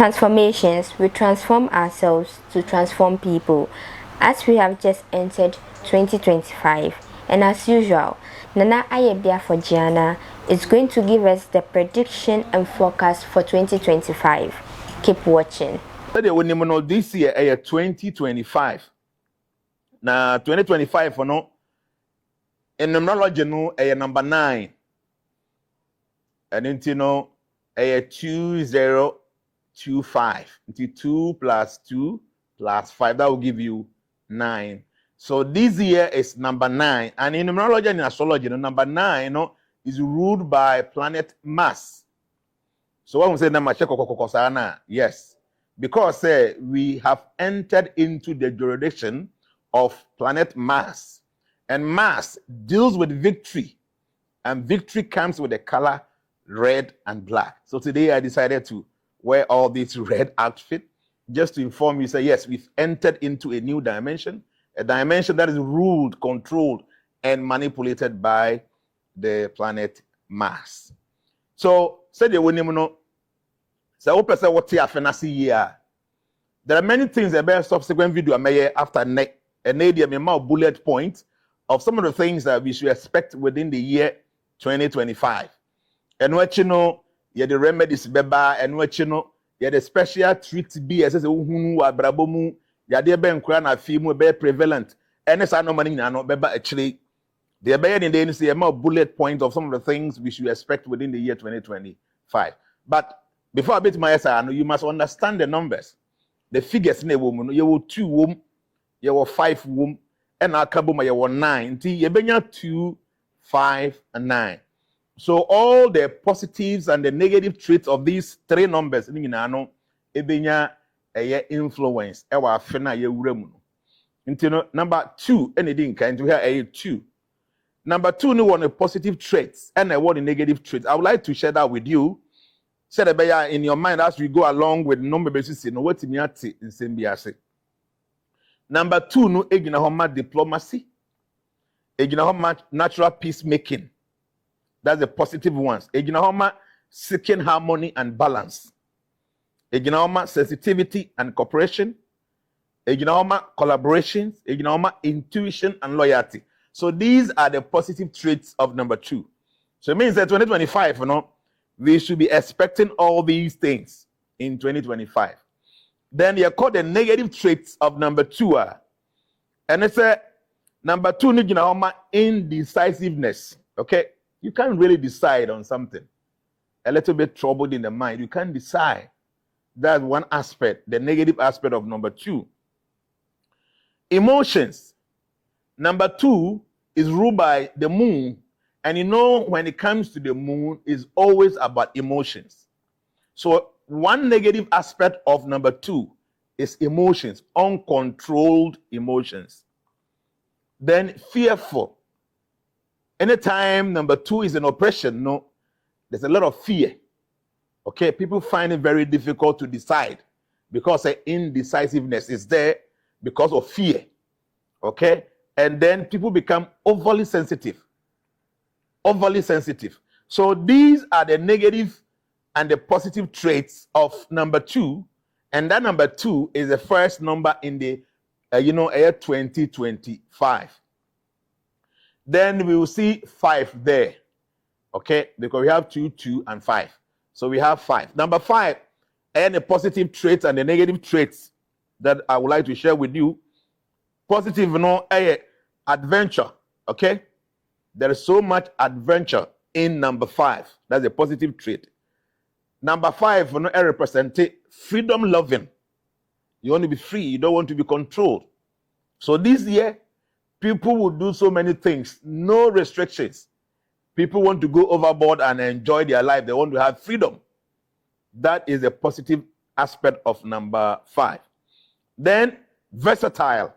Transformations. We transform ourselves to transform people. As we have just entered 2025, and as usual, Nana Ayebiafo Jnana is going to give us the prediction and forecast for 2025. Keep watching. This year, 2025. Now, 2025, no, in Numerology, no, number 9. And you know, 2025. 2 plus 2 plus 5, that will give you 9. So this year is number 9. And in Numerology and in astrology, number 9 is ruled by planet Mars. So when we say number, yes, because we have entered into the jurisdiction of planet Mars. And Mars deals with victory. And victory comes with the color red and black. So today I decided to wear all this red outfit just to inform you, say, yes, we've entered into a new dimension, a dimension that is ruled, controlled, and manipulated by the planet Mars. So, say the winning, so what there are many things about subsequent video I may after neck and a bullet point of some of the things that we should expect within the year 2025. And what you know, yeah, the remedies beba, and what you know, yeah, the special treat be as a abrabomu, yeah, the ben crana film be prevalent. And it's no money no beba actually. The bear in the say a more bullet point of some of the things we should expect within the year 2025. But before I bet my answer, you must understand the numbers. The figures in a woman, you will 2 womb, you will 5 womb, and our kabuma you will 9. You benya 2, 5, and 9. So all the positives and the negative traits of these 3 numbers, ebenya influence. Ewa fena ye uremu. Number 2, anything kind to hear 2. Number 2, no one a positive traits and I want a negative traits. I would like to share that with you. Say that in your mind as we go along with number basis in what in Simbiase. Number 2, no egina diplomacy, egina natural peacemaking. That's the positive ones. Egina seeking harmony and balance. Egina sensitivity and cooperation. Egina collaborations. Egina intuition and loyalty. So these are the positive traits of number 2. So it means that 2025, we should be expecting all these things in 2025. Then you call the negative traits of number 2. And it's number 2, indecisiveness. Okay? You can't really decide on something. A little bit troubled in the mind. You can't decide. That's one aspect, the negative aspect of number 2. Emotions. Number 2 is ruled by the moon. And when it comes to the moon, it's always about emotions. So one negative aspect of number 2 is emotions, uncontrolled emotions. Then fearful. Anytime number 2 is in oppression, there's a lot of fear. Okay, people find it very difficult to decide because the indecisiveness is there because of fear. Okay, and then people become overly sensitive. Overly sensitive. So these are the negative and the positive traits of number 2, and that number 2 is the first number in the year 2025. Then we will see 5 there, okay, because we have 2, 2, and 5. So we have 5. Number 5, and the positive traits and the negative traits that I would like to share with you. Positive, adventure, okay. There is so much adventure in number 5. That's a positive trait. Number 5, represents freedom loving. You want to be free. You don't want to be controlled. So this year, people will do so many things. No restrictions. People want to go overboard and enjoy their life. They want to have freedom. That is a positive aspect of number 5. Then, versatile.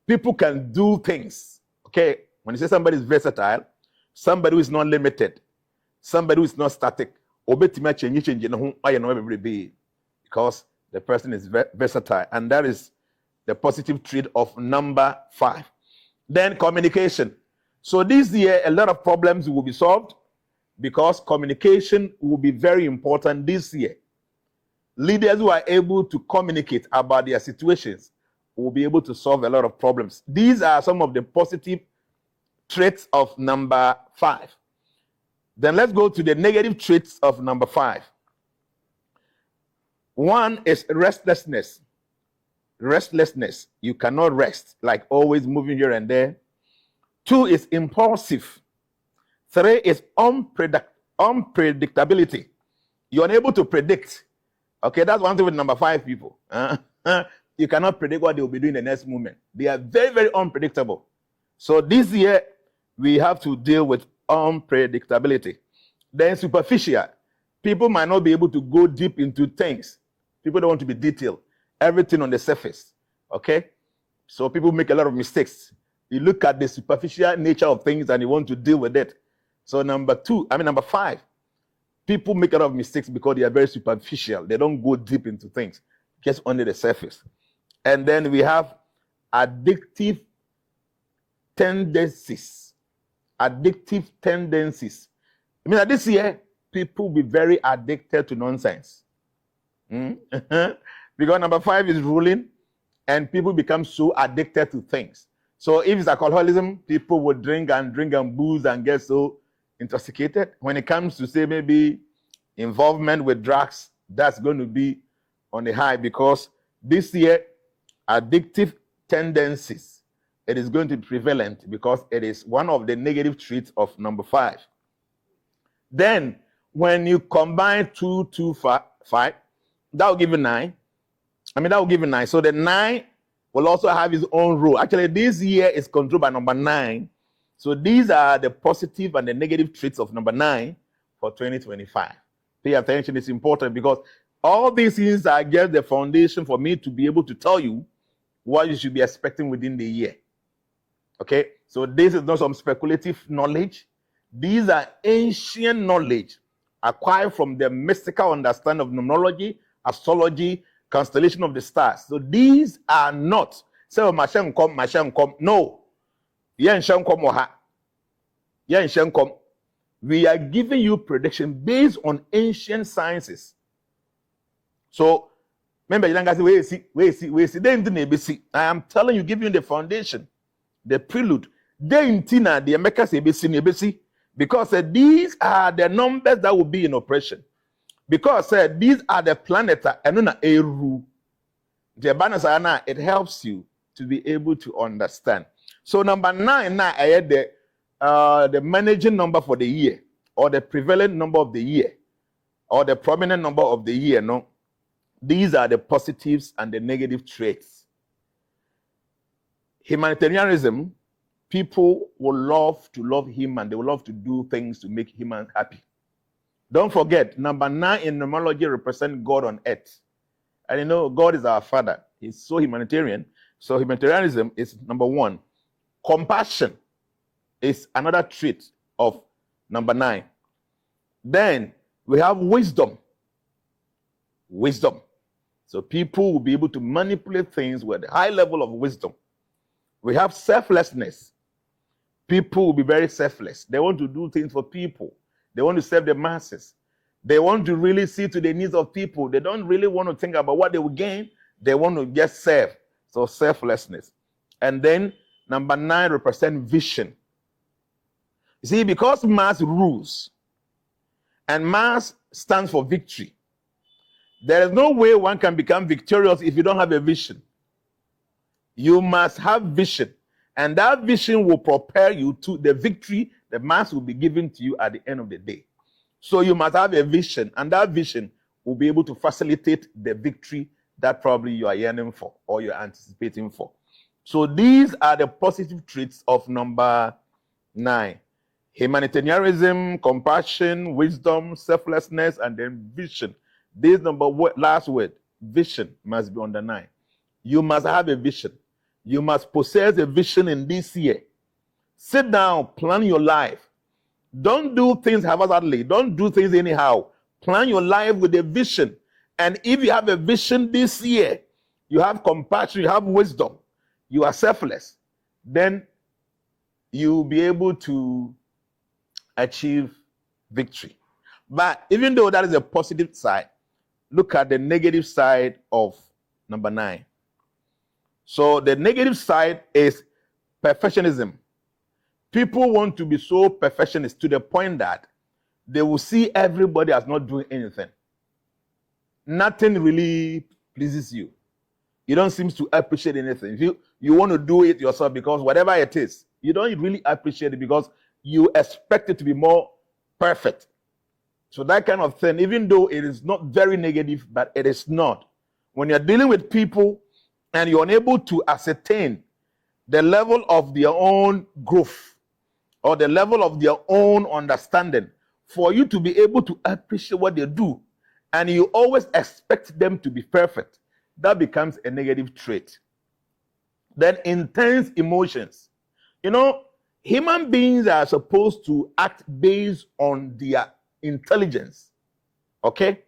People can do things. Okay. When you say somebody is versatile, somebody who is not limited, somebody who is not static, because the person is versatile, and that is the positive trait of number 5. Then communication. So this year, a lot of problems will be solved because communication will be very important this year. Leaders who are able to communicate about their situations will be able to solve a lot of problems. These are some of the positive traits of number 5. Then let's go to the negative traits of number 5. One is restlessness. Restlessness. You cannot rest, like always moving here and there. 2 is impulsive. 3 is unpredictability. You're unable to predict. Okay, that's one thing with number 5 people. You cannot predict what they will be doing the next moment. They are very, very unpredictable. So this year, we have to deal with unpredictability. Then superficial. People might not be able to go deep into things. People don't want to be detailed. Everything on the surface. Okay? So people make a lot of mistakes. You look at the superficial nature of things and you want to deal with it. So number 5. People make a lot of mistakes because they are very superficial. They don't go deep into things, just under the surface. And then we have addictive tendencies. Addictive tendencies. I mean, this year, people will be very addicted to nonsense. Because number 5 is ruling, and people become so addicted to things. So if it's alcoholism, people will drink and booze and get so intoxicated. When it comes to, say, maybe involvement with drugs, that's going to be on the high, because this year, addictive tendencies, it is going to be prevalent because it is one of the negative traits of number 5. Then, when you combine 2, 2, 5, that will give you 9. That will give you 9. So the 9 will also have its own role. Actually, this year is controlled by number 9. So these are the positive and the negative traits of number 9 for 2025. Pay attention, it's important, because all these things are just the foundation for me to be able to tell you what you should be expecting within the year. Okay? So this is not some speculative knowledge. These are ancient knowledge acquired from the mystical understanding of numerology, astrology, constellation of the stars. So these are not, say, Mashem come. No. We are giving you prediction based on ancient sciences. So, remember, I am telling you, giving you the foundation, the prelude. Because these are the numbers that will be in operation. Because these are the planets, it helps you to be able to understand. So number 9 now, I had the managing number for the year, or the prevalent number of the year, or the prominent number of the year. No, these are the positives and the negative traits. Humanitarianism, people will love to love him, and they will love to do things to make humans happy. Don't forget, number 9 in numerology represents God on earth. And you know, God is our Father. He's so humanitarian. So humanitarianism is number 1. Compassion is another trait of number 9. Then we have wisdom. Wisdom. So people will be able to manipulate things with a high level of wisdom. We have selflessness. People will be very selfless. They want to do things for people. They want to serve the masses. They want to really see to the needs of people. They don't really want to think about what they will gain. They want to just serve. So selflessness. And then number 9 represents vision. You see, because Mars rules, and Mars stands for victory, there is no way one can become victorious if you don't have a vision. You must have vision. And that vision will prepare you to the victory that Mars will be given to you at the end of the day. So you must have a vision, and that vision will be able to facilitate the victory that probably you are yearning for or you're anticipating for. So these are the positive traits of number 9. Humanitarianism, compassion, wisdom, selflessness, and then vision. This last word, vision, must be on the 9. You must have a vision. You must possess a vision in this year. Sit down, plan your life. Don't do things haphazardly. Don't do things anyhow. Plan your life with a vision. And if you have a vision this year, you have compassion, you have wisdom, you are selfless, then you'll be able to achieve victory. But even though that is a positive side, look at the negative side of number 9. So the negative side is perfectionism. People want to be so perfectionist to the point that they will see everybody as not doing anything. Nothing really pleases you. You don't seem to appreciate anything. You want to do it yourself because whatever it is, you don't really appreciate it because you expect it to be more perfect. So that kind of thing, even though it is not very negative, but it is not. When you're dealing with people and you're unable to ascertain the level of their own growth or the level of their own understanding, for you to be able to appreciate what they do, and you always expect them to be perfect, that becomes a negative trait. Then intense emotions. You know, human beings are supposed to act based on their intelligence. Okay?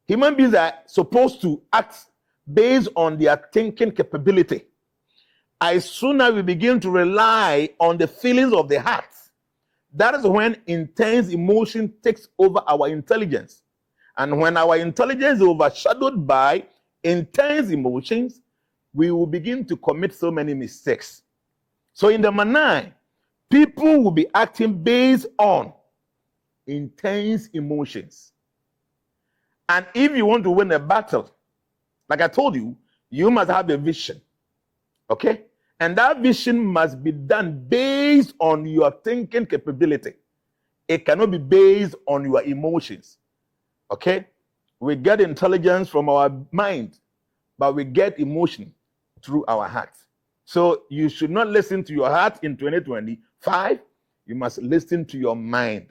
Human beings are supposed to act based on their thinking capability. As soon as we begin to rely on the feelings of the heart, that is when intense emotion takes over our intelligence. And when our intelligence is overshadowed by intense emotions, we will begin to commit so many mistakes. So in the manai, people will be acting based on intense emotions. And if you want to win a battle, like I told you, you must have a vision. Okay? And that vision must be done based on your thinking capability. It cannot be based on your emotions. Okay? We get intelligence from our mind, but we get emotion through our heart. So you should not listen to your heart in 2025. You must listen to your mind.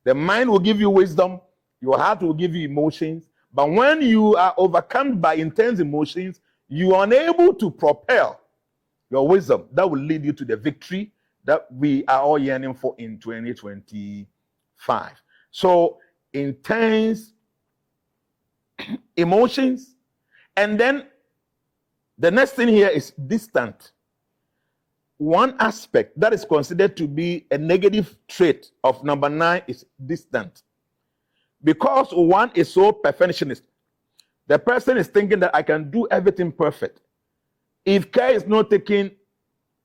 The mind will give you wisdom. Your heart will give you emotions. But when you are overcome by intense emotions, you are unable to propel your wisdom. That will lead you to the victory that we are all yearning for in 2025. So intense emotions. And then the next thing here is distant. One aspect that is considered to be a negative trait of number 9 is distant. Because one is so perfectionist, the person is thinking that I can do everything perfect. If care is not taken,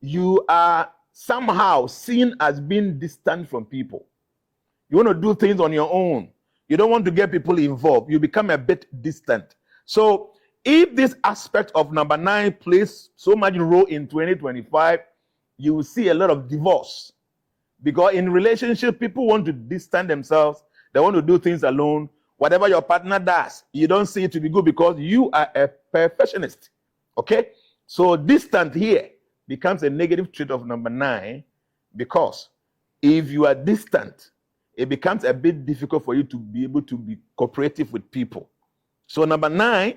you are somehow seen as being distant from people. You want to do things on your own. You don't want to get people involved. You become a bit distant. So if this aspect of number 9 plays so much role in 2025, you will see a lot of divorce. Because in relationship, people want to distance themselves. They want to do things alone. Whatever your partner does, you don't see it to be good because you are a perfectionist. Okay? So distant here becomes a negative trait of number 9, because if you are distant, it becomes a bit difficult for you to be able to be cooperative with people. So number 9,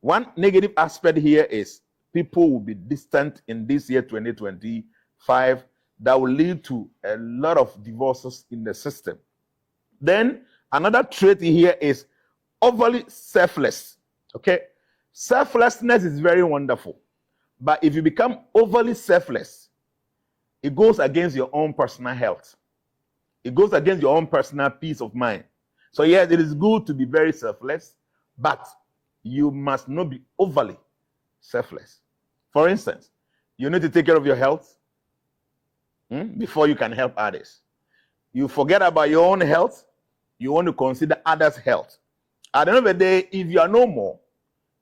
one negative aspect here is people will be distant in this year 2025. That will lead to a lot of divorces in the system. Then another trait here is overly selfless. Okay? Selflessness is very wonderful. But if you become overly selfless, it goes against your own personal health. It goes against your own personal peace of mind. So yes, it is good to be very selfless, but you must not be overly selfless. For instance, you need to take care of your health before you can help others. You forget about your own health, you want to consider others' health. At the end of the day, if you are no more,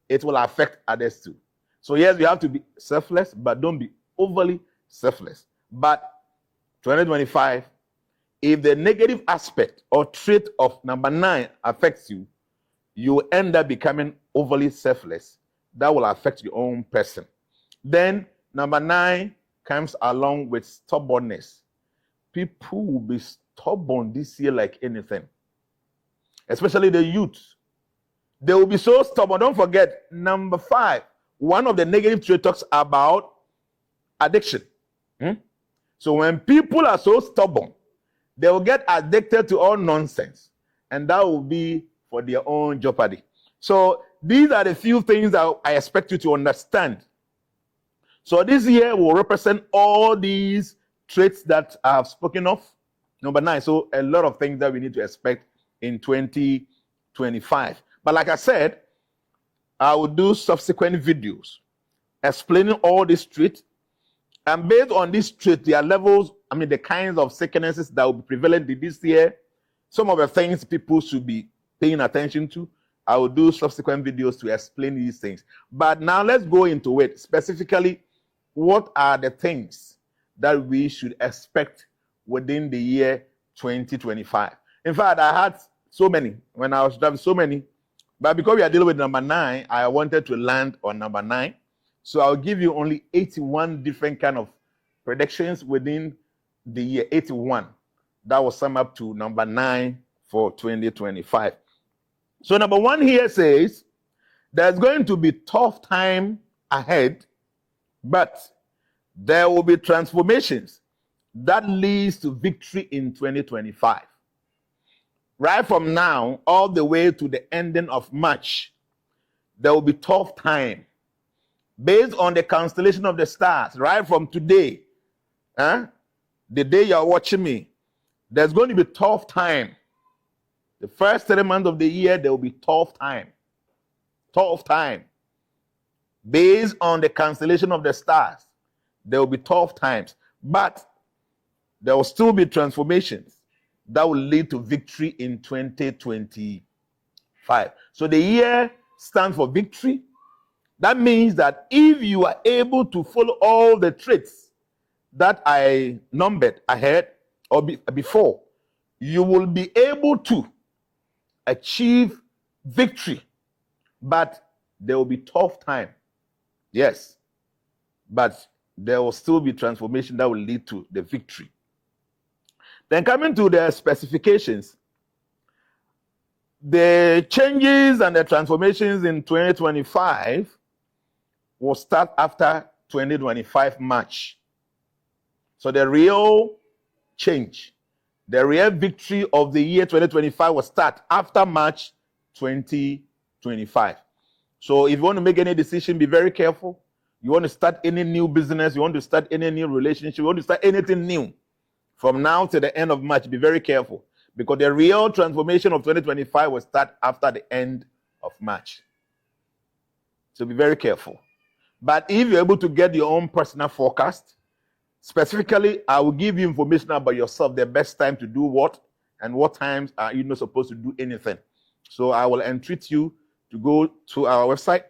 it will affect others too. So yes, you have to be selfless, but don't be overly selfless. But 2025, if the negative aspect or trait of number 9 affects you, you will end up becoming overly selfless. That will affect your own person. Then number 9 comes along with stubbornness. People will be stubborn this year like anything, especially the youth. They will be so stubborn. Don't forget, number 5, one of the negative traits talks about addiction. So when people are so stubborn, they will get addicted to all nonsense, and that will be for their own jeopardy. So these are the few things that I expect you to understand. So this year will represent all these traits that I have spoken of. Number 9. So a lot of things that we need to expect in 2025. But like I said, I will do subsequent videos explaining all these traits. And based on these traits, there are levels, the kinds of sicknesses that will be prevalent this year, some of the things people should be paying attention to. I will do subsequent videos to explain these things. But now let's go into it. Specifically, what are the things that we should expect within the year 2025? In fact, I had so many when I was driving, so many. But because we are dealing with number 9, I wanted to land on number 9. So I'll give you only 81 different kind of predictions within the year 81. That will sum up to number 9 for 2025. So number 1 here says, there's going to be tough time ahead, but there will be transformations that leads to victory in 2025. Right from now, all the way to the ending of March, there will be tough time. Based on the constellation of the stars, right from today, the day you're watching me, there's going to be tough time. The first 3 months of the year, there will be tough time. Tough time. Based on the constellation of the stars, there will be tough times. But there will still be transformations that will lead to victory in 2025. So the year stands for victory. That means that if you are able to follow all the traits that I numbered ahead or before, you will be able to achieve victory. But there will be tough time. Yes. But there will still be transformation that will lead to the victory. Then coming to the specifications, the changes and the transformations in 2025 will start after 2025 March. So the real change, the real victory of the year 2025 will start after March 2025. So if you want to make any decision, be very careful. You want to start any new business, you want to start any new relationship, you want to start anything new, from now to the end of March, be very careful, because the real transformation of 2025 will start after the end of March. So be very careful. But if you're able to get your own personal forecast, specifically, I will give you information about yourself, the best time to do what, and what times are you not supposed to do anything. So I will entreat you to go to our website,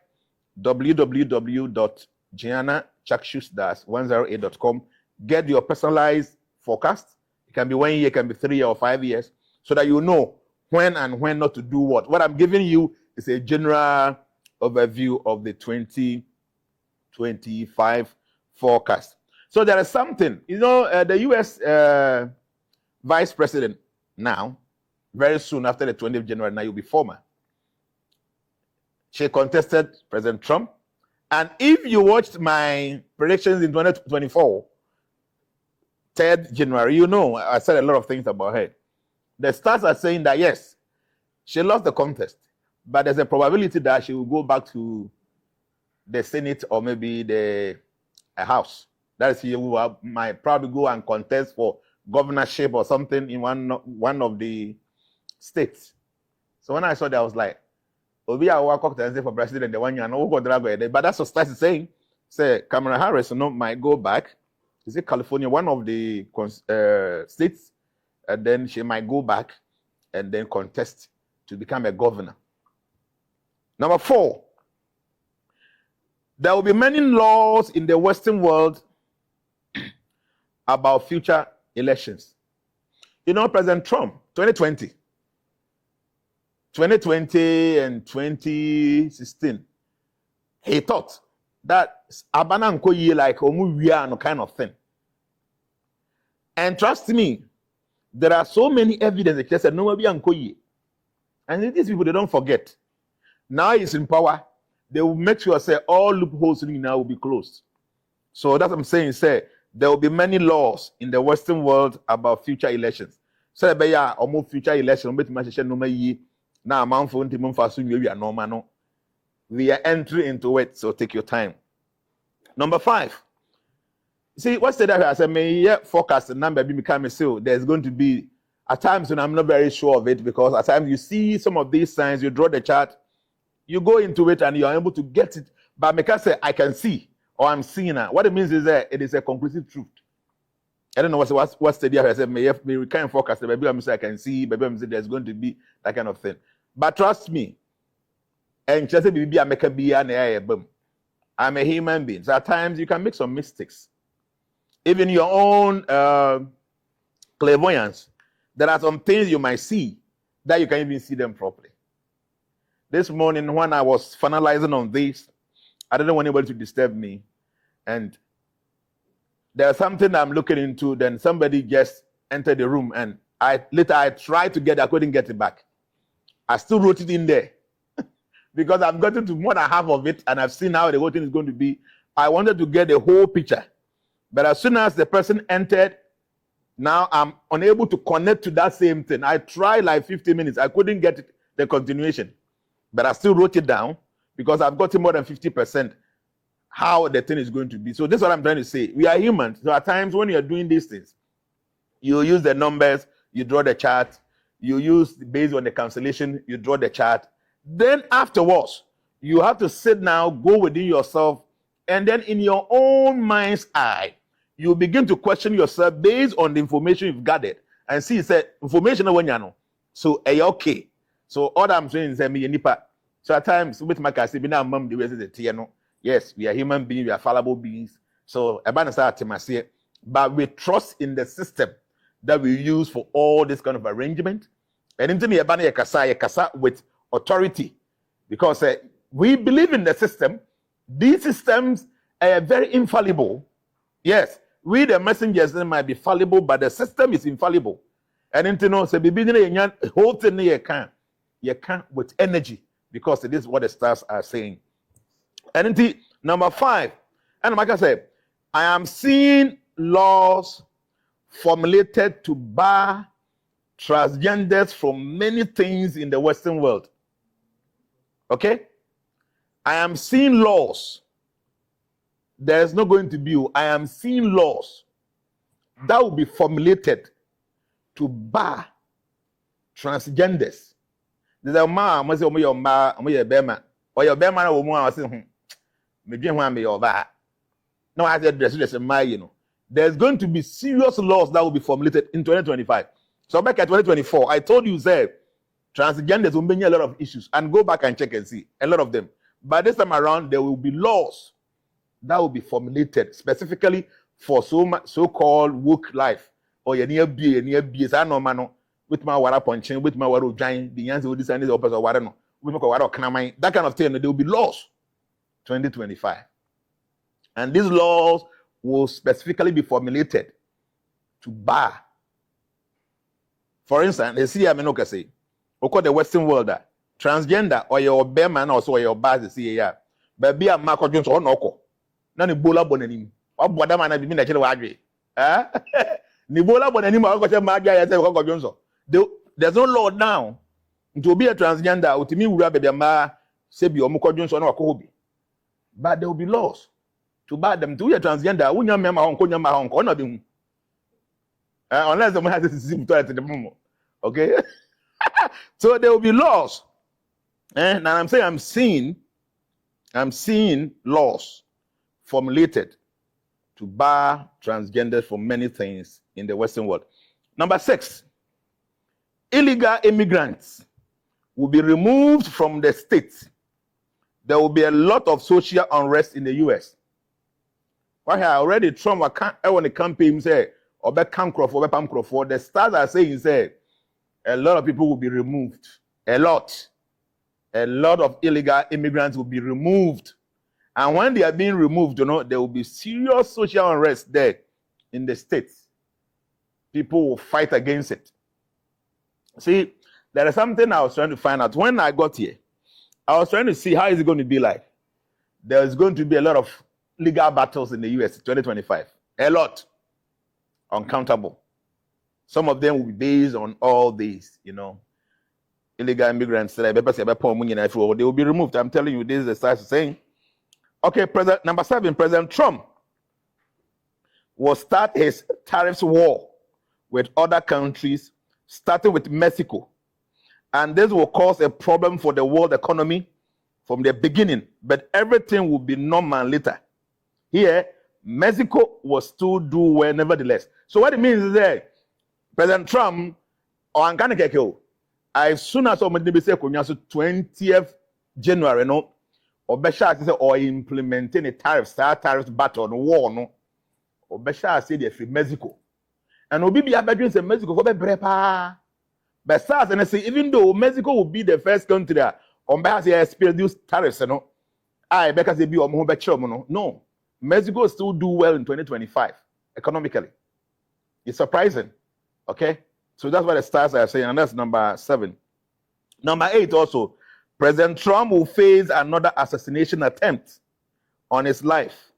www.Jnanacaksusdas108.com. Get your personalized forecast. It can be 1 year, it can be 3 years or 5 years, so that you know when and when not to do what. What I'm giving you is a general overview of the 2025 forecast. So there is something, the U.S. Vice President now, very soon after the 20th of January, now you'll be former. She contested President Trump. And if you watched my predictions in 2024, 3rd January, I said a lot of things about her. The stars are saying that, yes, she lost the contest, but there's a probability that she will go back to the Senate or maybe the House. That is, she might probably go and contest for governorship or something in one of the states. So when I saw that, I was like, Obi Awako for president, the one you know, but that's what stars is saying. Say Kamala Harris might go back. Is it California, one of the states, and then she might go back and then contest to become a governor. Number 4, there will be many laws in the Western world about future elections. President Trump, 2020 and 2016, he thought that Abana Nkoye like Omuwia kind of thing. And trust me, there are so many evidence that said no Nkoye. And these people, they don't forget. Now he's in power, they will make sure say all loopholes now will be closed. So that's what I'm saying, say there will be many laws in the Western world about future elections. So future election, now we are entering into it, so take your time. Number 5. See, what's the that I said, forecast the number become a sale. There's going to be at times when I'm not very sure of it, because at times you see some of these signs, you draw the chart, you go into it and you are able to get it. But make us say, I can see, or I'm seeing now. What it means is that it is a conclusive truth. I don't know what study I said. May we can focus. Maybe I'm saying I can see. Maybe I'm saying there's going to be that kind of thing. But trust me, and just be I'm a human being. So at times you can make some mistakes. Even your own clairvoyance, there are some things you might see that you can't even see them properly. This morning, when I was finalizing on this, I didn't want anybody to disturb me. And there's something I'm looking into, then somebody just entered the room, and I tried to get it, I couldn't get it back. I still wrote it in there because I've gotten to more than half of it, and I've seen how the whole thing is going to be. I wanted to get the whole picture. But as soon as the person entered, now I'm unable to connect to that same thing. I tried like 50 minutes. I couldn't get the continuation. But I still wrote it down because I've gotten more than 50% how the thing is going to be. So this is what I'm trying to say. We are humans. So at times when you're doing these things, you use the numbers, you draw the chart, you use based on the cancellation, you draw the chart. Then afterwards, you have to sit now, go within yourself, and then in your own mind's eye, you begin to question yourself based on the information you've gathered and see, say, information when you know. So, okay. So, all I'm saying is, me nipa. So, at times, with my case, mom, the rest of the TNO. Yes, we are human beings, we are fallible beings. So, but we trust in the system that we use for all this kind of arrangement. And into the kasa with authority, because we believe in the system. These systems are very infallible. Yes, we the messengers might be fallible, but the system is infallible. And into no say the whole thing you can with energy, because it is what the stars are saying. And into number 5, and like I said, I am seeing laws formulated to bar transgenders from many things in the Western world. Okay? I am seeing laws. There is not going to be. I am seeing laws that will be formulated to bar transgenders. There's a man, I say, "Oh, your man, your bearman, or your bearman, or more." I say, "Me dream one be your bar." No, I said, "There's a man, you know." There's going to be serious laws that will be formulated in 2025. So back at 2024, I told you, sir, transgenders will bring a lot of issues, and go back and check and see a lot of them. But this time around, there will be laws that will be formulated specifically for so-called woke life. Or you near be, I know, man, with my water punching, with my water giant, the answer will this and this opposite water, no, with my water canamine, that kind of thing. There will be laws 2025. And these laws will specifically be formulated to bar. For instance, they see, I mean, okay, say, okay, the Western world, transgender or your bearman also or your bars, see, yeah, but be a Marco Jones or Noko. None Bola Bonanim. Or Bodamana be in a Chilwagri. Eh? Nibola Bonanim, I'll go to Magia and say, Uncle Johnson. There's no law now to be a transgender, or to me, we have a ma, Sebi or Moko Johnson or Kobe. But there will be laws to bar them to be a transgender. When your member, Uncle Yama, Uncle, not him. Unless someone has to see to the moment. Okay? So there will be laws. And I'm saying I'm seeing laws formulated to bar transgenders from many things in the Western world. Number 6, illegal immigrants will be removed from the states. There will be a lot of social unrest in the US. Why already Trump when the campaign say or back Crawford, the stars are saying say a lot of people will be removed. A lot of illegal immigrants will be removed. And when they are being removed, you know, there will be serious social unrest there in the states. People will fight against it. See, there is something I was trying to find out. When I got here, I was trying to see how is it going to be like. There's going to be a lot of legal battles in the US 2025. A lot. Uncountable. Some of them will be based on all these, you know, illegal immigrants. They will be removed. I'm telling you, this is the stars saying. Okay, number 7, President Trump will start his tariffs war with other countries, starting with Mexico. And this will cause a problem for the world economy, from the beginning, but everything will be normal later. Here, Mexico will still do well, nevertheless. So what it means is that President Trump, or as soon as somebody say 20th January, no, or Besha say or implementing a tariffs battle on war, no, or Besha say they free Mexico, and Obi be abedrin say Mexico for be brepa. But SARS and I say even though Mexico will be the first country that on behalf of experience tariffs, no, I because they be on no, Mexico still do well in 2025 economically. It's surprising, okay? So that's what the stars are saying, and that's number 7. Number 8 also, President Trump will face another assassination attempt on his life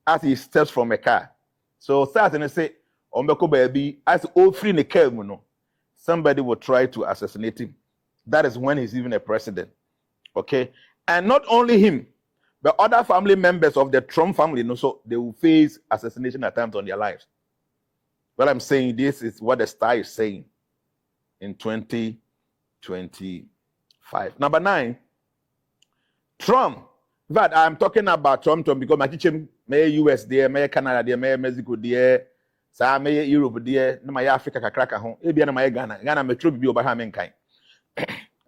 as he steps from a car. So stars and I say, Ombeko baby, as all free in the car, somebody will try to assassinate him. That is when he's even a president. Okay? And not only him, but other family members of the Trump family, so they will face assassination attempts on their lives. Well, I'm saying this is what the star is saying in 2025. Number 9, Trump. In fact, I'm talking about Trump because my teaching may US there, may Canada there, may Mexico there, sa may Europe there, na may Africa kakraka hon. Ebi na may Ghana. Ghana metro bi oba ha menkai.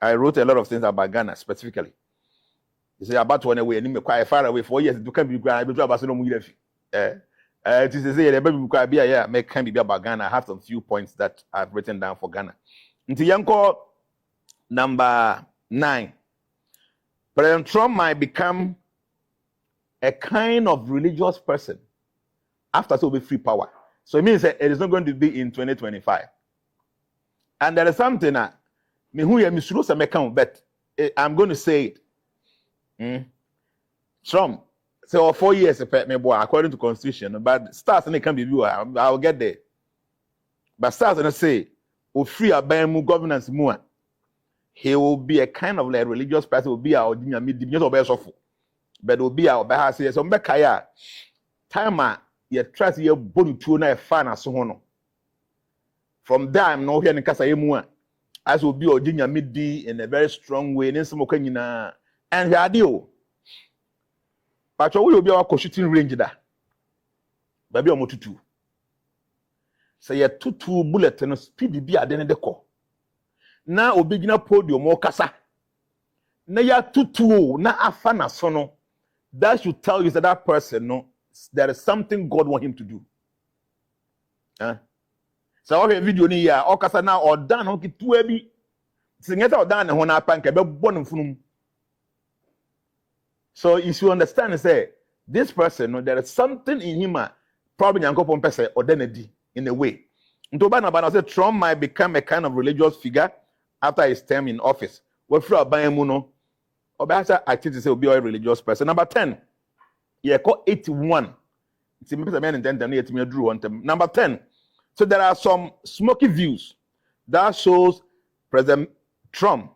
I wrote a lot of things about Ghana specifically. You say about one away, and me quite far away 4 years. You can be Ghana. I be about no more. To say the baby quite be yeah, make can be about Ghana. I have some few points that I've written down for Ghana. Until yanko number 9. President Trump might become a kind of religious person after so be free power. So it means that it is not going to be in 2025. And there is something that me who you misuse me count, but I'm going to say it. Trump, so 4 years according to constitution, but stars and it can be view. I'll get there. But stars and I say, free a governance more. He will be a kind of like religious person. Will be our but will be our behalf. So Mekaya time you trust your body to na fan as so. From there, I'm not here in Casa as will be Ojinya midi in a very strong way. And some and the ideal. But we will be our shooting range there. Baby or motutu. Say a 2 bullet and speed be at the end of the call. Now beginner podium more kasa. Na ya 2 na afana sono. That should tell you that person no there is something God want him to do. So okay video ni ya o kasa na o dan ho ki 2 abi. Singeta o dan ho na panka be bonum funum. So you should understand say this person no there is something in him probably yankopon person or denedi in a way. Ntoba na ba say Trump might become a kind of religious figure after his term in office. What for abayemu no obasa activity say be a religious person. Number 10. Yeah, call 81. It's a man intend to me drew on them. Number 10. So there are some smoky views that shows President Trump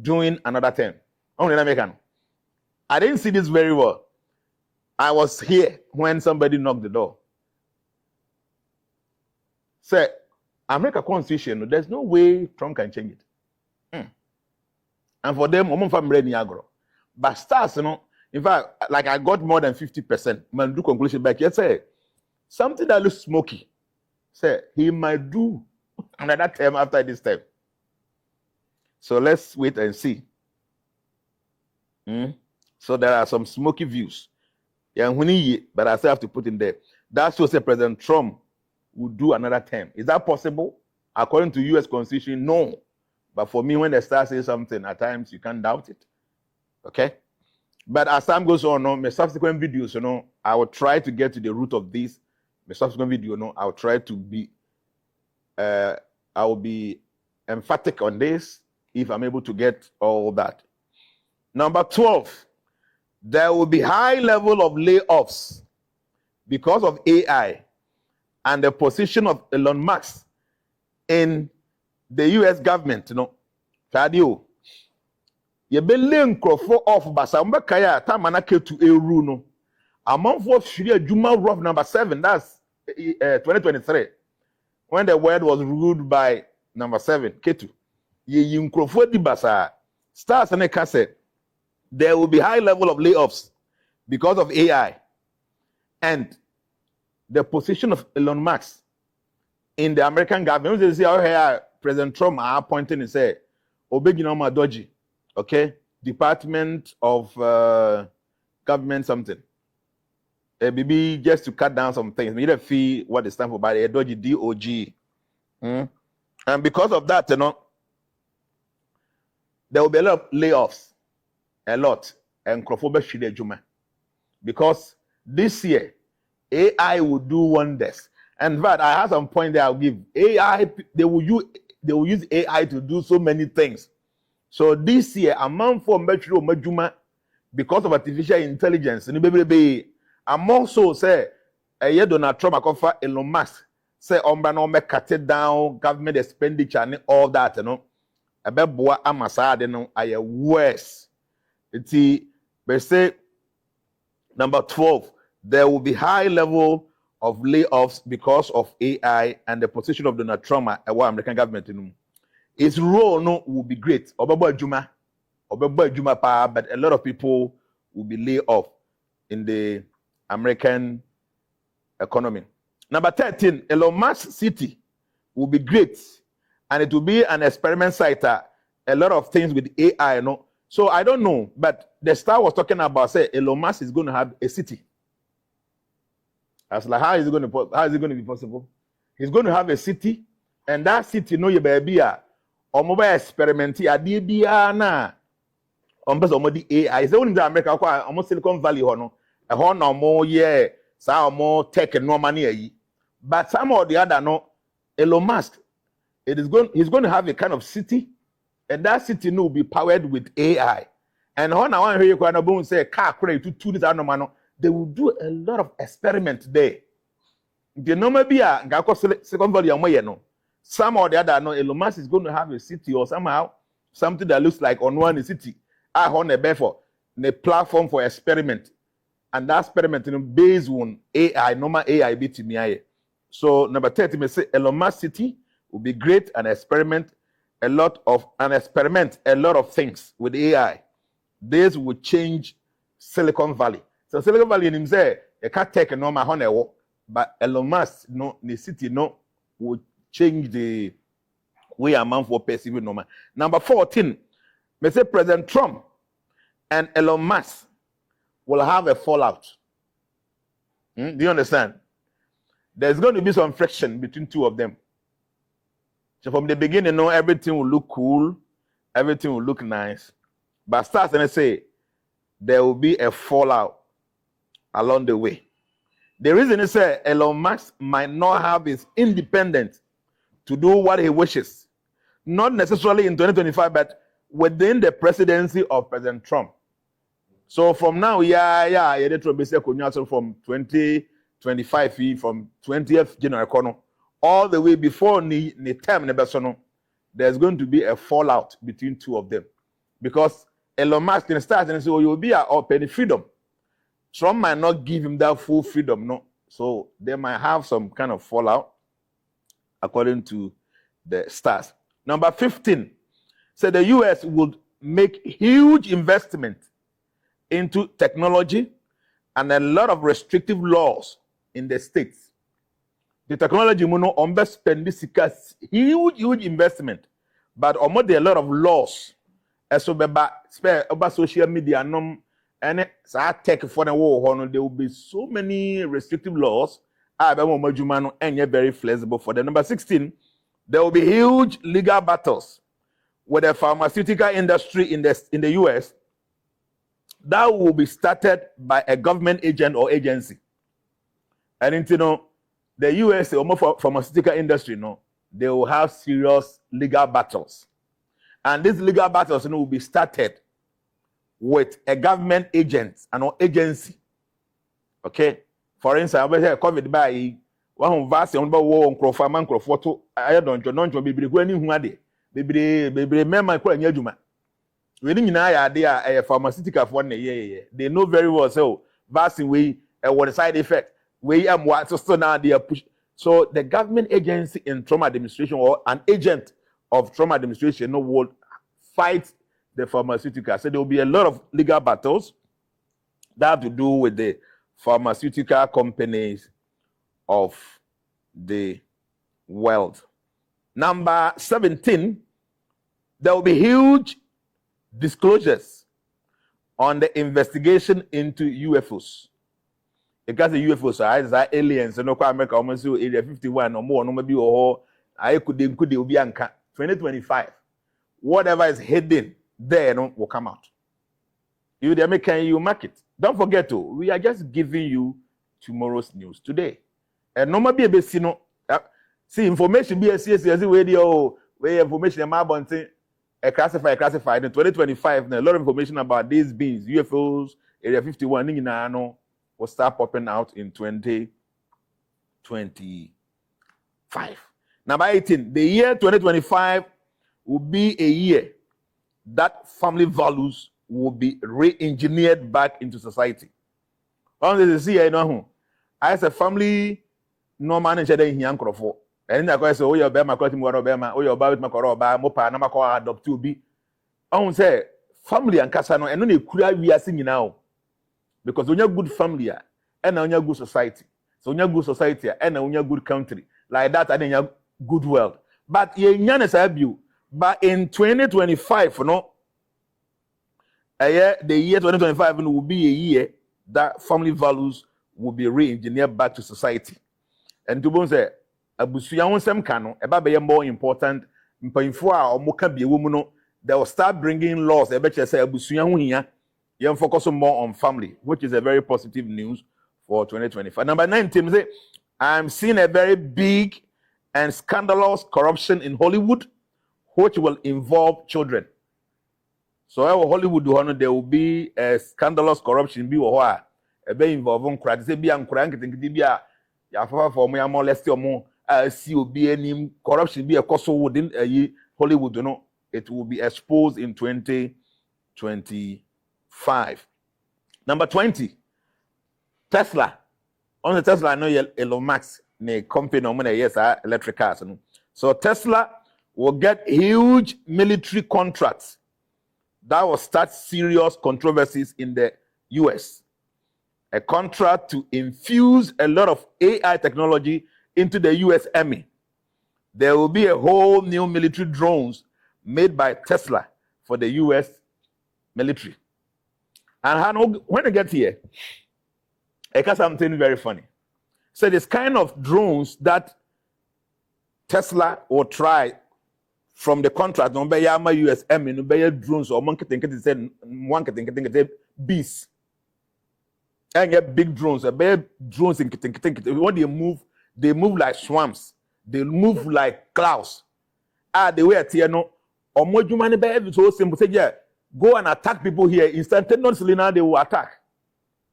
doing another term. Only American. I didn't see this very well. I was here when somebody knocked the door. Say, America Constitution, there's no way Trump can change it. And for them, but stars, in fact, like I got more than 50%. Man, do conclusion back. Yes, say something that looks smoky. Say he might do another term after this term. So let's wait and see. So there are some smoky views. Yeah, but I still have to put in there. That shows that President Trump will do another term. Is that possible? According to U.S. Constitution, no. But for me, when the star says something, at times you can't doubt it. Okay? But as time goes on, my subsequent videos, I will try to get to the root of this. My subsequent video, I'll try to be, I will be emphatic on this if I'm able to get all that. Number 12, there will be high level of layoffs because of AI and the position of Elon Musk in the U.S. government, Fadio. You be link for off basa mbakaya tamana ketu eru no. Among for Syria Juma rough number 7, that's 2023. When the word was ruled by number 7, Ketu. Ye yinkrofo di basa. Stars and a cassette. there will be high level of layoffs because of AI. And the position of Elon Musk in the American government, you see how here President Trump are appointing and say, Obegina Dodgy, okay, Department of Government something. Maybe just to cut down some things. We need to fee what they stand for by the Dodgy DOG. And because of that, there will be a lot of layoffs, a lot, and Juma. Because this year, AI will do wonders. And in fact, I have some point that I'll give. AI, they will use AI to do so many things. So this year, among for Juma, because of artificial intelligence, I'm also say Donald Trump offer Elon Musk say no me cut it down government expenditure and all that, Abeboa amasa no aye worse. They say number 12, there will be high level of layoffs because of AI and the position of Donald Trump at American government. His role will be great. But a lot of people will be laid off in the American economy. Number 13, Elon Musk City will be great, and it will be an experiment site. A lot of things with AI, So I don't know, but the star was talking about say Elon Musk is going to have a city. I was like, how is it going to be possible? He's going to have a city, and that city, you baby, or mobile experiment, na AI. It's only in America, almost Silicon Valley, a whole no more, yeah, some more tech and no money. But some or the other, Elon Musk, he's going to have a kind of city, and that city will be powered with AI. And when I want to hear you say car crane to this animal, they will do a lot of experiments there. The number be a Silicon Valley, some or the other, Elon Musk is going to have a city or somehow something that looks like on one city. I want a for the platform for experiment. And that experiment based on AI, normal AI be to me. So number 30 may say Elon Musk City will be great, an experiment, a lot of things with AI. This will change Silicon Valley. So Silicon Valley in him say you can't take a normal honey, but Elon Musk the city will change the way a man for perceiving normal. Number 14, may say President Trump and Elon Musk will have a fallout. Do you understand? There's going to be some friction between two of them. So from the beginning, everything will look cool, everything will look nice. But starts and say there will be a fallout along the way. The reason is that Elon Musk might not have his independence to do what he wishes. Not necessarily in 2025, but within the presidency of President Trump. So from now, from 2025, from 20th January, all the way before the term, there's going to be a fallout between two of them. Because Elon Musk can start and say, oh, you'll be open freedom. Trump might not give him that full freedom, So they might have some kind of fallout, according to the stars. Number 15, so the US would make huge investment into technology and a lot of restrictive laws in the states. The technology spend this huge investment, but there a lot of laws. So about social media and tech for the war, there will be so many restrictive laws. And you're very flexible for them. Number 16, there will be huge legal battles with the pharmaceutical industry in the US. That will be started by a government agent or agency. And the US or pharmaceutical industry, they will have serious legal battles. And these legal battles will be started with a government agent and or agency. Okay? For instance, I say COVID by one vast on war on Crofaman Crofoto. I don't be going ade. Baby, member call Yajuma. We didn't a pharmaceutical for they know very well. So vaccine we what side effect. We am what so now they are push. So the government agency in trauma administration or an agent of trauma administration will fight the pharmaceutical. So there will be a lot of legal battles that have to do with the pharmaceutical companies of the world. Number 17, there will be huge disclosures on the investigation into UFOs. Because the UFOs are aliens, no America almost area 51 or more, no maybe or I could be 2025. Whatever is hidden there will come out. You the American, you mark it. Don't forget to, we are just giving you tomorrow's news today. And no maybe a see information be a CSC radio where information about bunting classified in 2025. A lot of information about these beings, UFOs, area 51 will start popping out in 2025. Number 18, the year 2025 will be a year that family values will be re-engineered back into society. As a family, no manager in Yankrofo. And I say, oh, your Bama, oh, your Babit Makoroba, Mopa, Namako, adopt to be. I say, family and Casano, and only we are singing now. Because when you're good family, and when you're good society. So when you're good society, and when you're good country. Like that, and then you're good world. But in 2025, the year 2025 will be a year that family values will be re-engineered back to society. And to both say, abusuya wonsem kano, eba be more important. Mpanyinfo a omoka bi ewo mu no, they will start bringing laws. Ebe che say abusuya ho hia. You focus more on family, which is a very positive news for 2025. Number 19, say, I'm seeing a very big and scandalous corruption in Hollywood, which will involve children. So Hollywood, there will be a scandalous corruption. Be a involving crowd. Say be an crank, be a for me, more less or more. See, be any corruption. Be a cost within Hollywood. It will be exposed in 2025. Number 20, Tesla. On the Tesla, I know Elon Musk, the company, yes, electric cars. So Tesla will get huge military contracts that will start serious controversies in the US. A contract to infuse a lot of AI technology into the US Army. There will be a whole new military drones made by Tesla for the US military. And when I get here, I got something very funny. So this kind of drones that Tesla will try from the contract, no be yama US Army, no be drones or monkey think it said one think beasts. And get big drones, a be drones in think when they move like swamps, they move like clouds. The way at here no or more human be so simple say yeah, go and attack people here instantaneously now they will attack.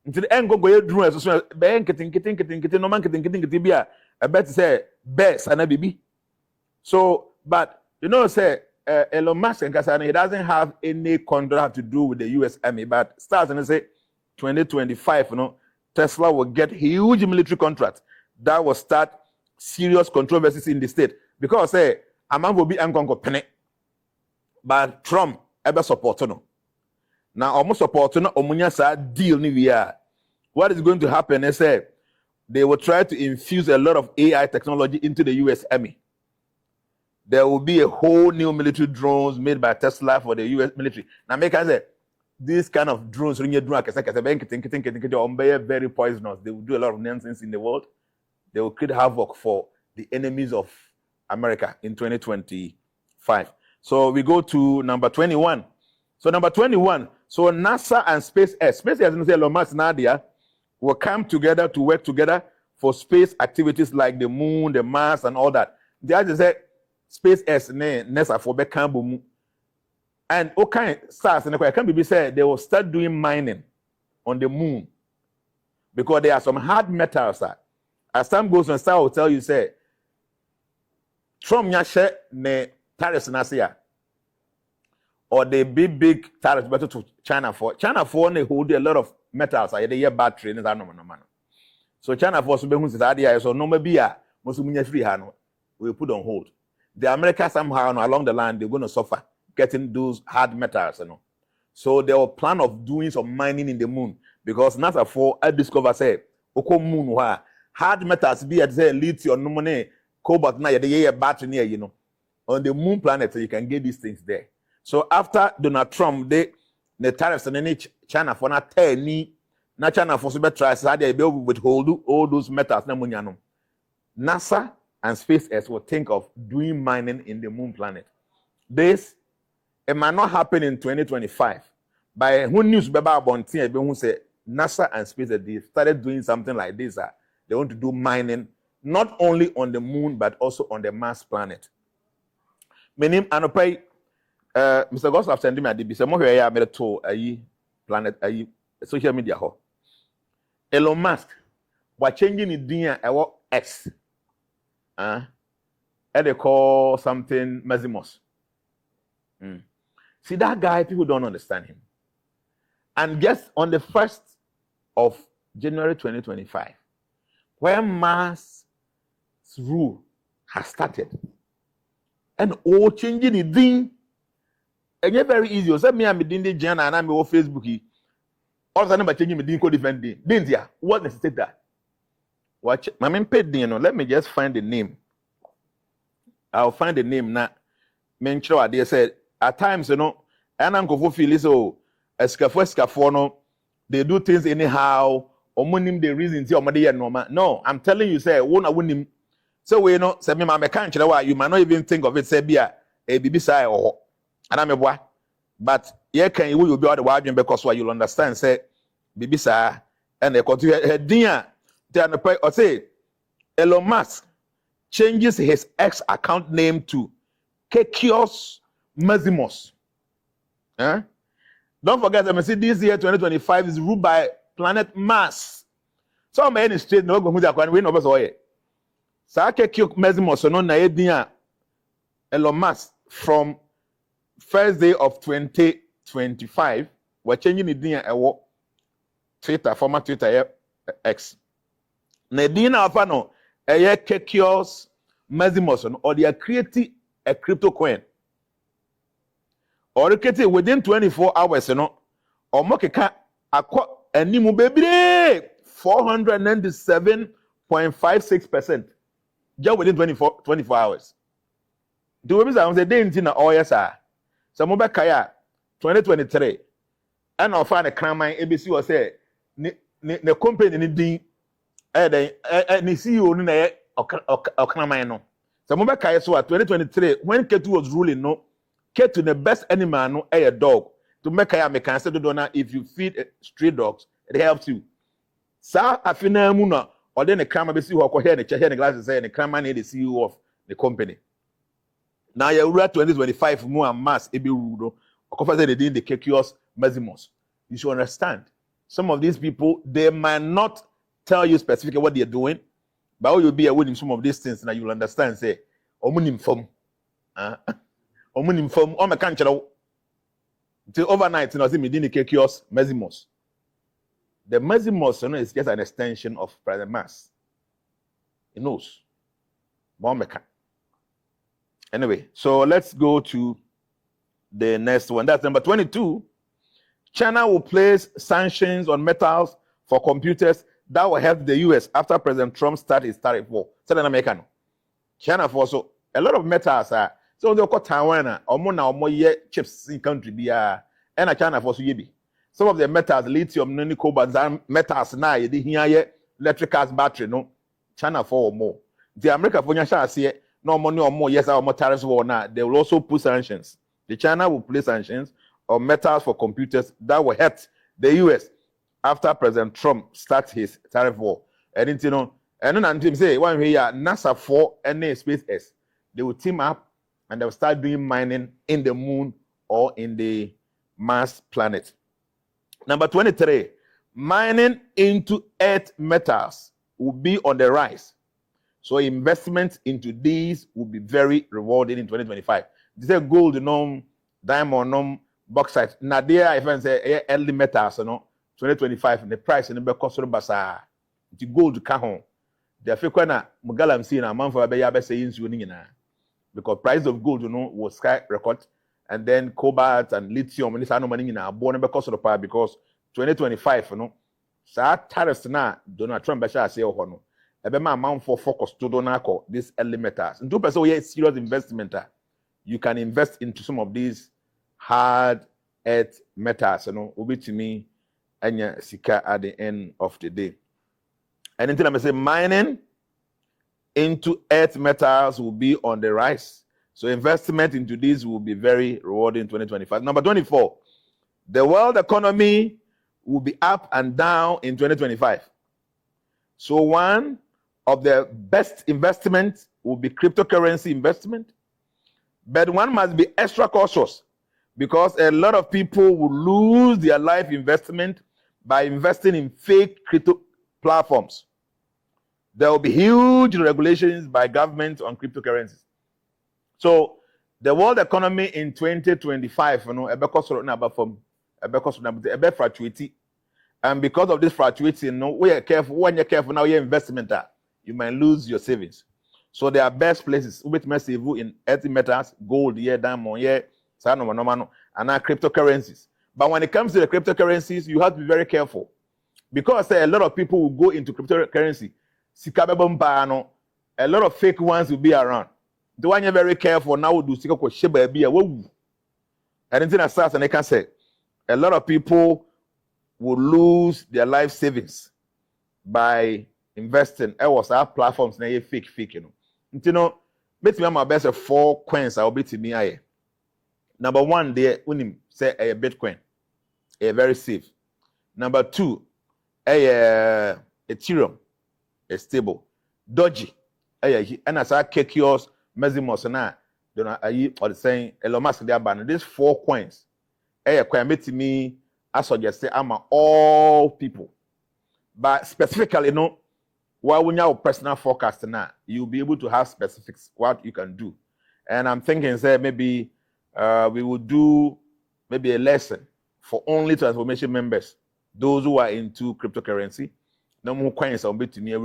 Until the end go drones so be think no man think be a bet say bears and a baby. So but say Elon Musk and Kasana, he doesn't have any contract to do with the US Army, but starts and say 2025, Tesla will get huge military contracts that will start serious controversies in the state. Because say a man will be unconquered penny, but Trump ever support no. Now almost support no omunya deal ni we are. What is going to happen is say they will try to infuse a lot of AI technology into the US Army. There will be a whole new military drones made by Tesla for the US military. Now, make us say, these kind of drones, very poisonous. They will do a lot of nonsense in the world. They will create havoc for the enemies of America in 2025. So we go to number 21. So number 21, so NASA and SpaceX, Elon Musk, Nadia, will come together to work together for space activities like the moon, the Mars, and all that. The other say, SpaceX Nessa for Bekambu and okay stars and can be said they will start doing mining on the moon because there are some hard metals. As time goes on, Star will tell you say Trump nyashe ne tariffs nasia or the big tariffs better to China for they hold a lot of metals. They hear battery and no. So China for so no maybe free we put on hold. The America somehow along the line they're going to suffer getting those hard metals, you know. So there was plan of doing some mining in the moon because NASA for I discover say oko moon wa hard metals be at say lithium, no cobalt, na the battery near, you know. On the moon planet, you can get these things there. So after Donald Trump, the tariffs and China for not 10 na China for super tries how they will withhold all those metals na munyano. NASA and SpaceX will think of doing mining in the moon planet. This it might not happen in 2025. By who news about Bontin, who say NASA and SpaceX they started doing something like this. They want to do mining not only on the moon but also on the Mars planet. My name Anopai Mr. Gossip sent me a DB. Some more here I made a tour planet social media ho. Elon Musk was changing the DNA X. And they call something Maximus. See that guy, people don't understand him. And guess on the 1st of January 2025, when Mars rule has started, and all changing the thing, and it's very easy. So me, I'm doing the Jnana and I'm on Facebook. All of a sudden, I'm changing my thing called different thing. Didn't what necessitates that? Watch, my main paid, you know. Let me just find the name. I'll find the name now. Mention what they said. At times, you know, and I'm going to feel so. Escafo, they do things anyhow. Or money the reason no, I'm telling you, say, won't him. So we know, say me, my can't you might not even think of it, say, be a BBC or and I'm a boy. But yeah, can you will be all the wild because what you'll understand, say, BBC and they continue her dinner. Or say, Elon Musk changes his X account name to Kekios Maximus. Don't forget that this year 2025 is ruled by planet Mars. So many straight no go who are going over so here. So Kekios Maximus no na edin Elon Musk from first day of 2025 we're changing the din Twitter former Twitter X. Na edin na afa no Kekios Maximus or they are creating a crypto coin. Or created within 24 hours, you know, or mokeka akwa animu baby 497.56% just within 24 hours. The way I say they in all yes sir. Some over kaya 2023 and of the crime ABC was say the company ni din ni CEO ni na okramai no. Some over kaya so 2023 when Ketu was ruling no Ketu the best animal no a dog. To make a consider donor if you feed stray dogs, it helps you. Sa afina muna or then the crime see who here the chair the glasses say the crime need the CEO of the company. Now you 2025 more and mass ebi rudo or say they did the Kekios Maximus. You should understand. Some of these people they might not tell you specifically what they're doing, but you'll be aware of some of these things and you'll understand. Say, omunim form. Omunim form o me kan kyerɛ until overnight, you know, me didn't Kekios Maximus. The Maximus, you know, is just an extension of President Mars. He knows. Anyway, so let's go to the next one. That's number 22. China will place sanctions on metals for computers that will help the US after President Trump started his tariff war. China for so a lot of metals are. So they call Taiwan or ye chips in country be and a China for so yebi. Some of the metals, lithium, noni cobalt, metals now ye here electric cars battery no China for or more. The America for nyasha say no money or more yes or more tariffs war now. They will also put sanctions. The China will place sanctions on metals for computers that will hurt the US after President Trump starts his tariff war. And you know, and then until say one here NASA for any SpaceX, they will team up and they'll start doing mining in the moon or in the Mars planet. Number 23, mining into earth metals will be on the rise. So investment into these will be very rewarding in 2025. They say gold, diamond, bauxite. Now there, if I say early metals, 2025, the price in the cost of the gold can the frequent mugalam see in a month for a baby saying because price of gold, was sky record, and then cobalt and lithium and this money in our born because of the power because 2025 sa tariffs na Donald Trump shall say no ebema amount for focus to donako these early metals and 2% we serious investment you can invest into some of these hard earth metals obi to me anya sika at the end of the day. And until I say mining into earth metals will be on the rise. So investment into these will be very rewarding in 2025. Number 24, the world economy will be up and down in 2025. So one of the best investments will be cryptocurrency investment. But one must be extra cautious because a lot of people will lose their life investment by investing in fake crypto platforms. There will be huge regulations by governments on cryptocurrencies. So the world economy in 2025, and because of this fluctuating, we are careful. When you're careful now, your investment, you might lose your savings. So there are best places with massive in earth metals, gold, diamond, and now cryptocurrencies. But when it comes to the cryptocurrencies, you have to be very careful because a lot of people will go into cryptocurrency. A lot of fake ones will be around. The one you're very careful now will do and then starts and I can say a lot of people will lose their life savings by investing. I was our platforms na fake, bet me my best 4 coins I'll be to me. Number 1, they say a Bitcoin, a very safe. Number 2, a Ethereum, a stable. Dodgy, and as I kick yours, Mesimos and or the saying Elon Musk they are banning these 4 coins. A coin bet to me, I suggest I'm all people, but specifically, while when you have personal forecast now, you'll be able to have specifics what you can do. And I'm thinking, say maybe we will do maybe a lesson for only transformation members, those who are into cryptocurrency. No more coins on bit near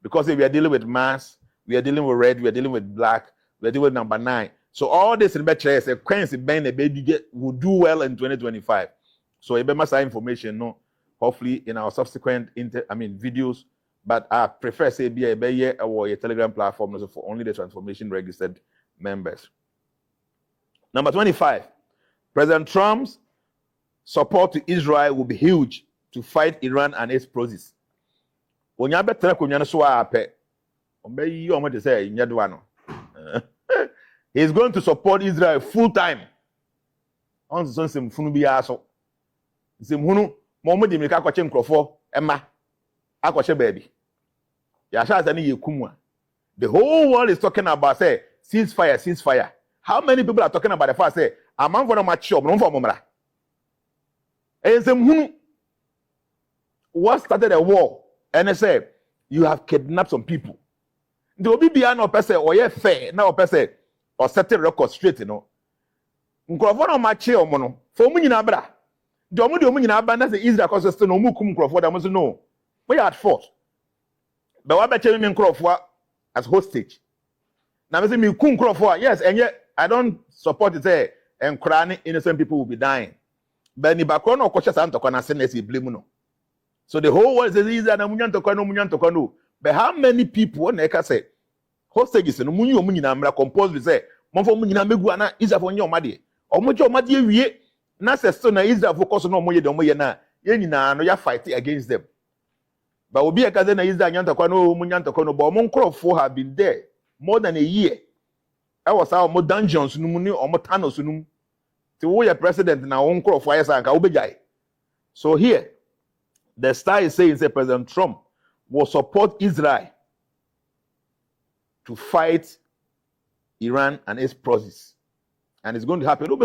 because if we are dealing with mass, we are dealing with red, we are dealing with black, we are dealing with number 9. So all this in better say coins in a baby will do well in 2025. So if you have information, hopefully in our subsequent videos. But I prefer say be a or a Telegram platform for only the transformation registered members. Number 25, President Trump's support to Israel will be huge to fight Iran and its proxies. When you better he's going to support Israel full time. On some funu bi aso. Sim hunu mo di mirika kwache nkrofo ema akwache baby. Ya sha say ye kumwa. The whole world is talking about say ceasefire. How many people are talking about the fact say among for my chop no for momra. And sim hunu what started a war and they say you have kidnapped some people. The obibia no person or ye fair na person or set a record straight nkrofo no ma che omo no for mu nyina bra de omo nyina ba na say Israel cause still no mu kum nkrofo da mo so no we are at fault but wa be che me nkrofo as hostage na me say me kum nkrofo yes and yet I don't support it say enkra innocent people will be dying but ni bakro no ko che sa ntoko na say na say blame no so the whole world says Israel na munyan ntoko no but how many people na ka say hostages no munyi omo nyina mra compose say monfo mu nyina megu ana Israel fo nye omade omoje omade ewie na se so na Israel focus no omoye de omoye na ye nyina no ya fight against them but obi e kaze na Israel nyantakwa no mu nyantakwa no but omo nkrofo have been there more than a year. I was our more dungeons no mu ni omo tunnels no mu ti wo ye president na wo nkrofo ayesa nka wo bejai. So here the star is saying say President Trump will support Israel to fight Iran and its proxies. And it's going to happen. All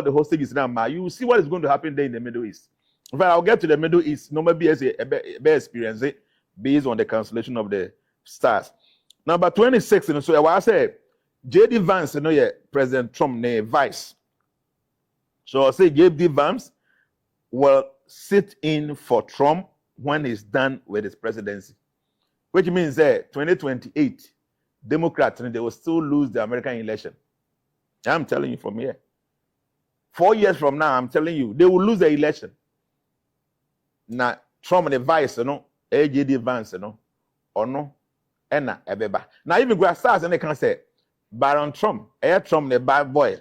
the hostages now, you will see what is going to happen there in the Middle East. In fact, I'll get to the Middle East. Normally, as a experience based on the cancellation of the stars. Number 26, so I say J.D. Vance, President Trump, vice. So I say J.D. Vance will sit in for Trump when he's done with his presidency. Which means that 2028, Democrats, they will still lose the American election. I'm telling you from here. 4 years from now, I'm telling you, they will lose the election. Now, Trump and the vice, AJD Vance, or no, Enna, Ebeba. Now, even go stars and they can say, Baron Trump, Trump, the bad boy,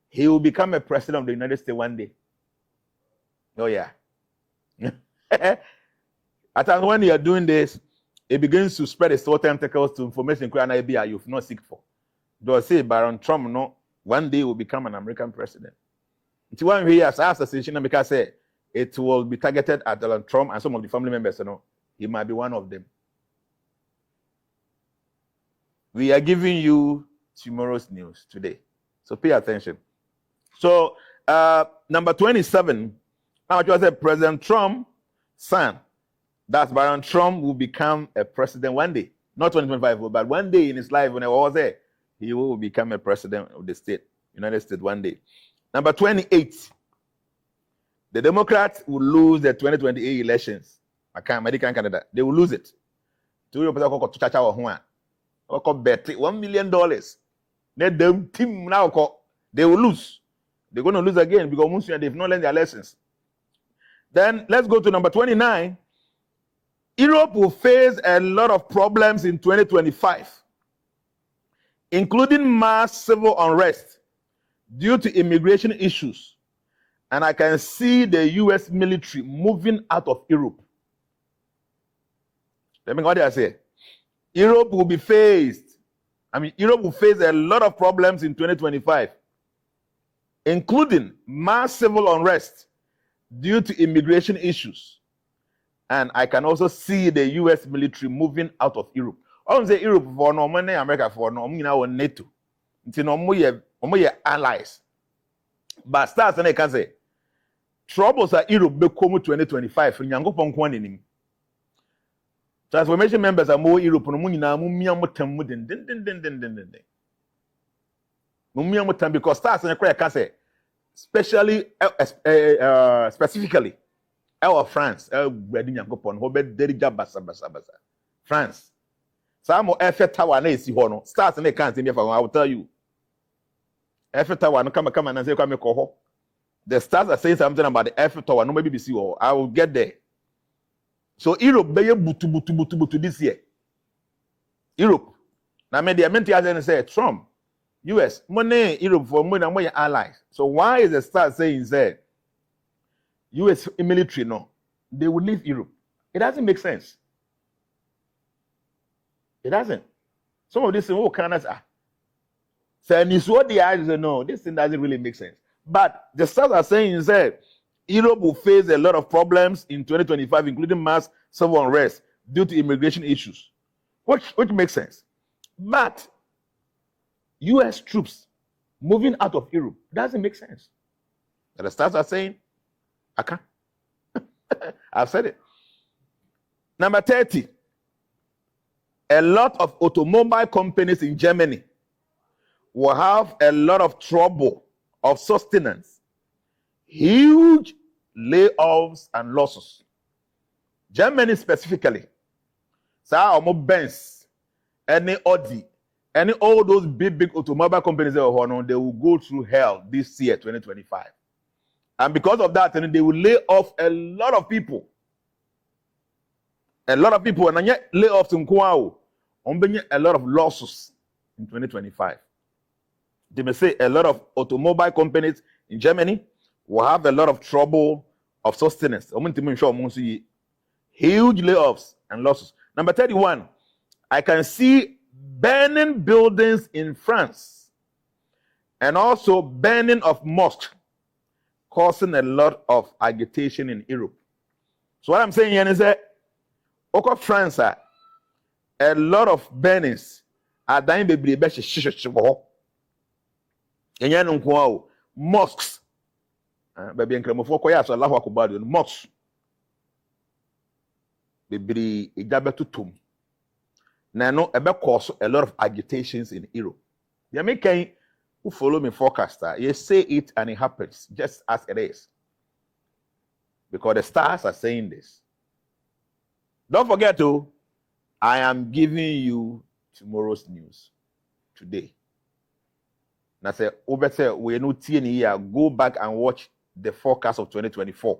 he will become a president of the United States one day. Oh, yeah. At times when you are doing this, it begins to spread its tentacles to information you've not seek for. They'll say Baron Trump, one day will become an American president. It's one way as association because say it will be targeted at Donald Trump and some of the family members, he might be one of them. We are giving you tomorrow's news today. So pay attention. So number 27, I just said President Trump's son, that's Baron Trump, will become a president one day. Not 2025, but one day in his life when I was there, he will become a president of the state, United States one day. Number 28, the Democrats will lose the 2028 elections. American Canada, they will lose it. $1 million. Let them team now. They will lose. They're going to lose again because they've not learned their lessons. Then let's go to number 29. Europe will face a lot of problems in 2025, including mass civil unrest due to immigration issues. And I can see the US military moving out of Europe. Let me go there and say, Europe will face a lot of problems in 2025, including mass civil unrest due to immigration issues. And I can also see the US military moving out of Europe. I don't say Europe for no money, America for no money, now NATO. It's no more allies. But stars and I can say troubles are Europe become 2025. Transformation members are more Europe no money now because stars and I can say especially specifically our France, France. Some Eiffel Tower na esi ho no. Stars na can say me for I will tell you. Eiffel Tower no come and say come ho. The stars are saying something about the Eiffel Tower. No maybe see ho. I will get there. So Europe be butu this year. Europe. Now me the mentality say Trump, US, money Europe for money and more allies. So why is the star saying say US military, no, they will leave Europe? It doesn't make sense. It doesn't. Some of these things, Canada, say, what the eyes say, no, this thing doesn't really make sense. But the stars are saying is that Europe will face a lot of problems in 2025, including mass civil unrest due to immigration issues, which makes sense. But US troops moving out of Europe doesn't make sense. And the stars are saying, I can't. I've said it. Number 30. A lot of automobile companies in Germany will have a lot of trouble of sustenance, huge layoffs and losses. Germany specifically. So Benz, any Audi, any all those big automobile companies they will go through hell this year, 2025. And because of that, they will lay off a lot of people. A lot of people, and yet layoffs in Kwao, a lot of losses in 2025. They may say a lot of automobile companies in Germany will have a lot of trouble of sustenance. Huge layoffs and losses. Number 31, I can see burning buildings in France and also burning of mosques, causing a lot of agitation in Europe. So what I'm saying here is that over France, a lot of burnings are dying baby mosques. Baby and Kremofo so Allah Akbar mosques. Baby Ijabetutum. Now about cause a lot of agitations in Europe. The American who follow me forecaster, you say it and it happens just as it is. Because the stars are saying this. Don't forget I am giving you tomorrow's news today. Now say over we no year, go back and watch the forecast of 2024,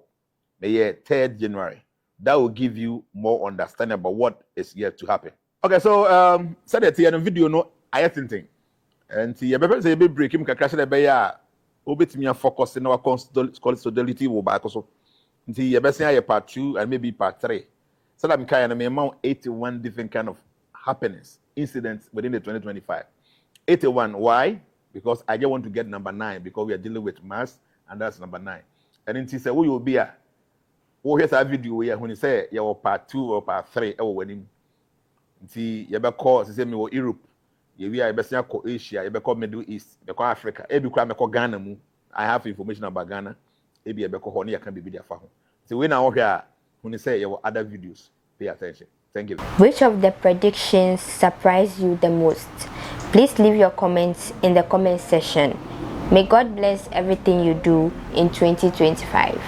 the year 3rd January. That will give you more understanding about what is yet to happen. Okay, so said that here in video no I think and you better say be break him crash the be ya obetimi focus in our consolidity will back also. Until you better say part 2 and maybe part 3. So that I'm kind of amount 81 different kind of happenings, incidents within the 2025. 81, why? Because I just want to get number 9 because we are dealing with mass and that's number 9. And then he said, who you will be a? Oh, here's a video here when he say you part 2 or part 3 or when him. See, you better call, say me Europe. You are best call Asia, you better call Middle East, you call Africa. Every crime call Ghana. I have information about Ghana. Maybe you better call Honey, I can be there for him. So when I here, when you say you have other videos, pay attention. Thank you. Which of the predictions surprised you the most? Please leave your comments in the comment section. May God bless everything you do in 2025.